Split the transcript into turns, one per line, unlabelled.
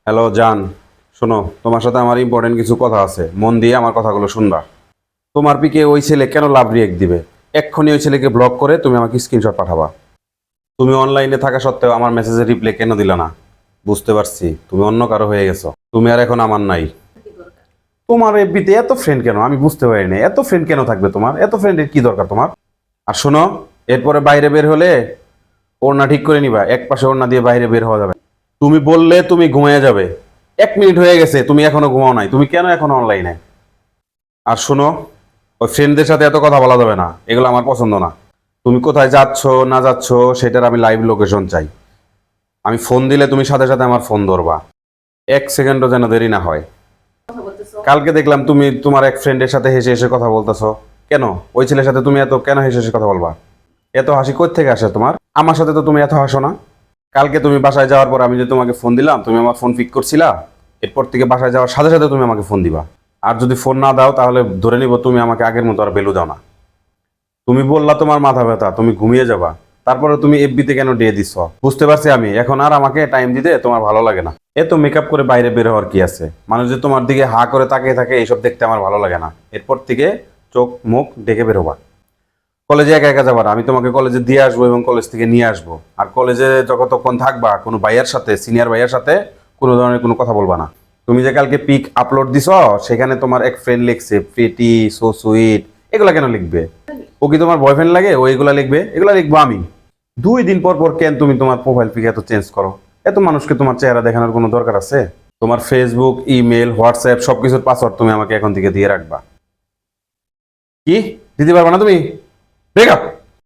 Hello জান, শোনো, তোমার সাথে আমার ইম্পর্টেন্ট কিছু কথা আছে, মন দিয়ে আমার কথাগুলো শুনবা। তোমার পিকে ওই ছেলে কেন লাভ রিয়েক্ট দিবে? এক্ষুনি ওই ছেলেকে ব্লক করে তুমি আমাকে স্ক্রিনশট পাঠাবা। তুমি অনলাইনে থাকা সত্ত্বেও আমার মেসেজের রিপ্লাই কেন দিলা না? বুঝতে পারছি তুমি অন্য কারো হয়ে গেছো, তুমি আর এখন আমার নাই। তোমার এফবিতে এত ফ্রেন্ড কেন আমি বুঝতে পারি না, এত ফ্রেন্ড কেন থাকবে তোমার? এত ফ্রেন্ডের কি দরকার তোমার? আর শোনো, এরপরে বাইরে বের হলে ওড়না ঠিক করে নিবা, এক পাশে ওড়না দিয়ে বাইরে বের হওয়া যাবে না। তুমি বললে তুমি ঘুমিয়ে যাবে, 1 মিনিট হয়ে গেছে তুমি এখনো ঘুমাও নাই, তুমি কেন এখনো অনলাইনে? আর শোনো, ওই ফ্রেন্ডদের সাথে এত কথা বলা যাবে না, এগুলো আমার পছন্দ না। তুমি কোথায় যাচ্ছ না যাচ্ছ সেটার আমি লাইভ লোকেশন চাই। আমি ফোন দিলে তুমি সাথে সাথে আমার ফোন ধরবা, 1 সেকেন্ডও যেন দেরি না হয়। কালকে দেখলাম তুমি তোমার এক ফ্রেন্ডের সাথে হেসে হেসে কথা বলতেছো, কেন? ওই ছেলের সাথে তুমি এত কেন হেসে হেসে কথা বলবা? এত হাসি কোথা থেকে আসে তোমার? আমার সাথে তো তুমি এত হাসো না। কালকে তুমি বাসায় যাওয়ার পর আমি যে তোমাকে ফোন দিলাম, তুমি আমার ফোন পিক করছিলা। এরপর থেকে বাসায় যাওয়ার সাথে সাথে তুমি আমাকে ফোন দিবা। আর যদি ফোন না দাও তাহলে ধরে নিব তুমি আমাকে আগের মতো আর ভ্যালু দাও না। তুমি বললা তোমার মাথা ব্যথা, তুমি ঘুমিয়ে যাবা, তারপরে তুমি এফবিতে কেন দিয়ে দিচ্ছ? বুঝতে পারছি আমি, এখন আর আমাকে টাইম দিতে তোমার ভালো লাগে না। এত মেকআপ করে বাইরে বের হওয়ার কি আছে? মানুষ যে তোমার দিকে হা করে তাকিয়ে থাকে এইসব দেখতে আমার ভালো লাগে না। এরপর থেকে চোখ মুখ ডেকে বেরোবা। কলেজে একা একা যাবা না, আমি তোমাকে কলেজে দিয়ে আসবো এবং কলেজ থেকে নিয়ে আসবো। আর কলেজে যতক্ষণ থাকবা কোনো ভাইয়ার সাথে, সিনিয়র ভাইয়ার সাথে কোনো ধরনের কোনো কথা বলবা না। তুমি যে কালকে পিক আপলোড দিছ, সেখানে তোমার এক ফ্রেন্ড লিখছে প্রিটি সো সুইট, এগুলা কেন লিখবে? ও কি তোমার বয়ফ্রেন্ড লাগে ও এগুলা লিখবে? এগুলা লিখবো আমি। 2 দিন পর পর কেন তুমি তোমার প্রোফাইল পিক এত চেঞ্জ করো? এত মানুষকে তোমার চেহারা দেখানোর কোনো দরকার আছে? তোমার ফেসবুক, ইমেল, হোয়াটসঅ্যাপ সবকিছুর পাসওয়ার্ড তুমি আমাকে এখন থেকে দিয়ে রাখবা। কি দিতে পারবা না তুমি? ব্রেকআপ।